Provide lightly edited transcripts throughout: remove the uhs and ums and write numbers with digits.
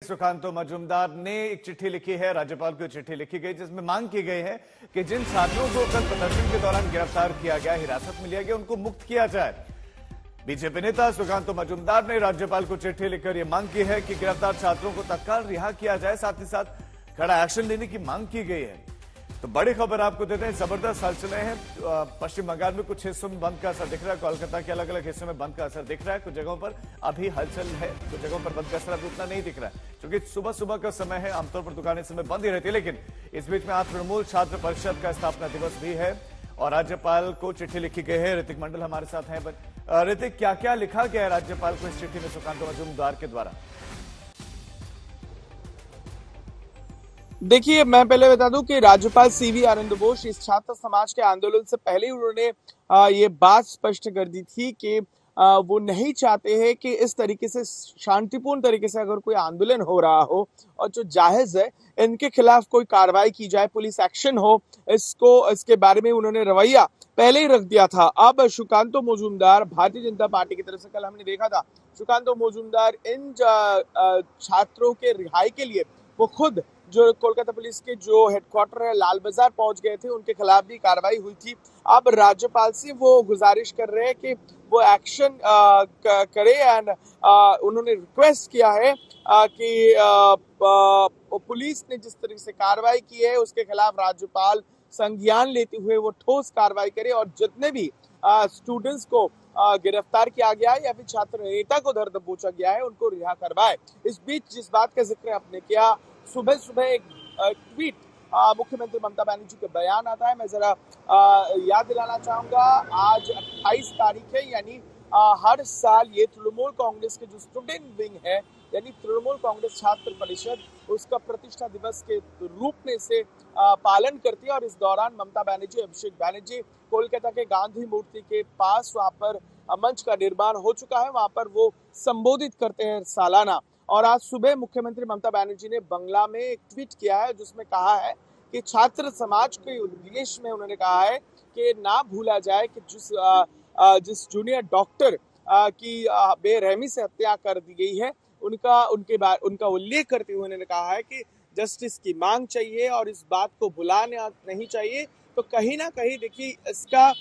सुकांतो मजूमदार ने एक चिट्ठी लिखी है, राज्यपाल को चिट्ठी लिखी गई जिसमें मांग की गई है कि जिन छात्रों को कल प्रदर्शन के दौरान गिरफ्तार किया गया, हिरासत में लिया गया, उनको मुक्त किया जाए। बीजेपी नेता सुकांतो मजूमदार ने राज्यपाल को चिट्ठी लिखकर यह मांग की है कि गिरफ्तार छात्रों को तत्काल रिहा किया जाए, साथ ही साथ कड़ा एक्शन लेने की मांग की गई है। तो बड़ी खबर आपको देते हैं, जबरदस्त हलचलें हैं। पश्चिम बंगाल में कुछ हिस्सों में बंद का असर दिख रहा है, कोलकाता के अलग अलग हिस्सों में बंद का असर दिख रहा है। कुछ जगहों पर अभी हलचल है, कुछ जगहों पर बंद का असर अभी उतना नहीं दिख रहा है, क्योंकि सुबह सुबह का समय है, आमतौर पर दुकानें समय बंद ही रहती है। लेकिन इस बीच में आज तृणमूल छात्र परिषद का स्थापना दिवस भी है और राज्यपाल को चिट्ठी लिखी गई है। ऋतिक मंडल हमारे साथ हैं। ऋतिक, क्या क्या लिखा गया है राज्यपाल को इस चिट्ठी में सुकांतो मजूमदार के द्वारा? देखिए, मैं पहले बता दूं कि राज्यपाल सीवी आनंद बोस इस छात्र समाज के आंदोलन से पहले ही उन्होंने ये बात स्पष्ट कर दी थी कि वो नहीं चाहते हैं कि इस तरीके से शांतिपूर्ण तरीके से अगर कोई आंदोलन हो रहा हो और जो जायज है, इनके खिलाफ कोई कार्रवाई की जाए, पुलिस एक्शन हो, इसके बारे में उन्होंने रवैया पहले ही रख दिया था। अब सुकांतो मजूमदार, भारतीय जनता पार्टी की तरफ से कल हमने देखा था, सुकांतो मजूमदार इन छात्रों के रिहाई के लिए वो खुद जो कोलकाता पुलिस के जो हेडक्वार्टर है लाल बाजार पहुंच गए थे, उनके खिलाफ भी कार्रवाई हुई थी। अब राज्यपाल से वो गुजारिश कर रहे हैं कि वो एक्शन करे एंड उन्होंने रिक्वेस्ट किया है कि पुलिस ने जिस तरह से कार्रवाई की है उसके खिलाफ राज्यपाल संज्ञान लेते हुए वो ठोस कार्रवाई करे और जितने भी स्टूडेंट्स को गिरफ्तार किया गया है या फिर छात्र नेता को धर दबोचा गया है उनको रिहा करवाए। इस बीच जिस बात का जिक्र आपने किया, सुबह सुबह एक ट्वीट मुख्यमंत्री ममता बनर्जी का बयान आता है। मैं जरा याद दिलाना चाहूंगा, आज 28 तारीख है, यानी हर साल ये तृणमूल कांग्रेस के जो स्टूडेंट विंग है, यानी तृणमूल कांग्रेस छात्र परिषद, उसका प्रतिष्ठा दिवस के रूप में इसे पालन करती है। और इस दौरान ममता बनर्जी, अभिषेक बनर्जी कोलकाता के गांधी मूर्ति के पास वहां पर मंच का निर्माण हो चुका है, वहां पर वो संबोधित करते हैं सालाना। और आज सुबह मुख्यमंत्री ममता बनर्जी ने बंगला में एक ट्वीट किया है जिसमें कहा है कि छात्र समाज के उद्देश्य में उन्होंने कहा है कि ना भूला जाए कि जिस जूनियर डॉक्टर की बेरहमी से हत्या कर दी गई है, उनका उल्लेख करते हुए उन्होंने कहा है कि जस्टिस की मांग चाहिए और इस बात को भुलाना नहीं चाहिए। तो कहीं ना कहीं देखिए, इसका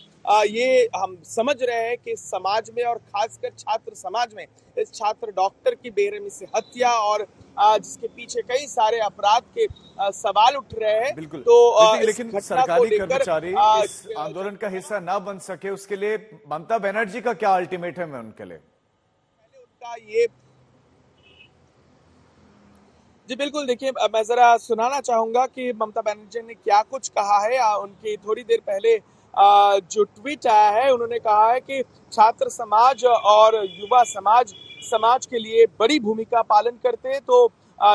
ये हम समझ रहे हैं कि समाज में और खासकर छात्र समाज में इस छात्र डॉक्टर की बेरहमी से हत्या और जिसके पीछे कई सारे अपराध के सवाल उठ रहे हैं। बिल्कुल। तो लेकिन सरकारी कर्मचारी इस आंदोलन का हिस्सा ना बन सके, उसके लिए ममता बनर्जी का क्या अल्टीमेटम है उनके लिए? उनका ये जी बिल्कुल, देखिए मैं जरा सुनाना चाहूंगा कि ममता बनर्जी ने क्या कुछ कहा है। उनकी थोड़ी देर पहले जो ट्वीट आया है, उन्होंने कहा है कि छात्र समाज और युवा समाज के लिए बड़ी भूमिका पालन करते हैं। तो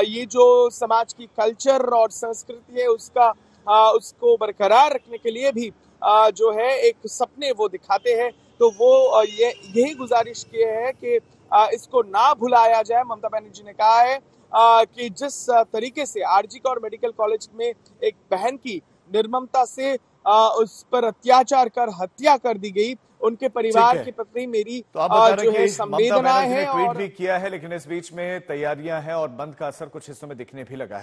ये जो समाज की कल्चर और संस्कृति है उसको बरकरार रखने के लिए भी जो है एक सपने वो दिखाते हैं। तो वो यही गुजारिश किए हैं कि इसको ना भुलाया जाए। ममता बनर्जी ने कहा है कि जिस तरीके से आरजी कौर मेडिकल कॉलेज में एक बहन की निर्ममता से उस पर अत्याचार कर हत्या कर दी गई, उनके परिवार के प्रति मेरी जो है संवेदनाएं हैं। ट्वीट भी किया है, लेकिन इस बीच में तैयारियां हैं और बंद का असर कुछ हिस्सों में दिखने भी लगा है।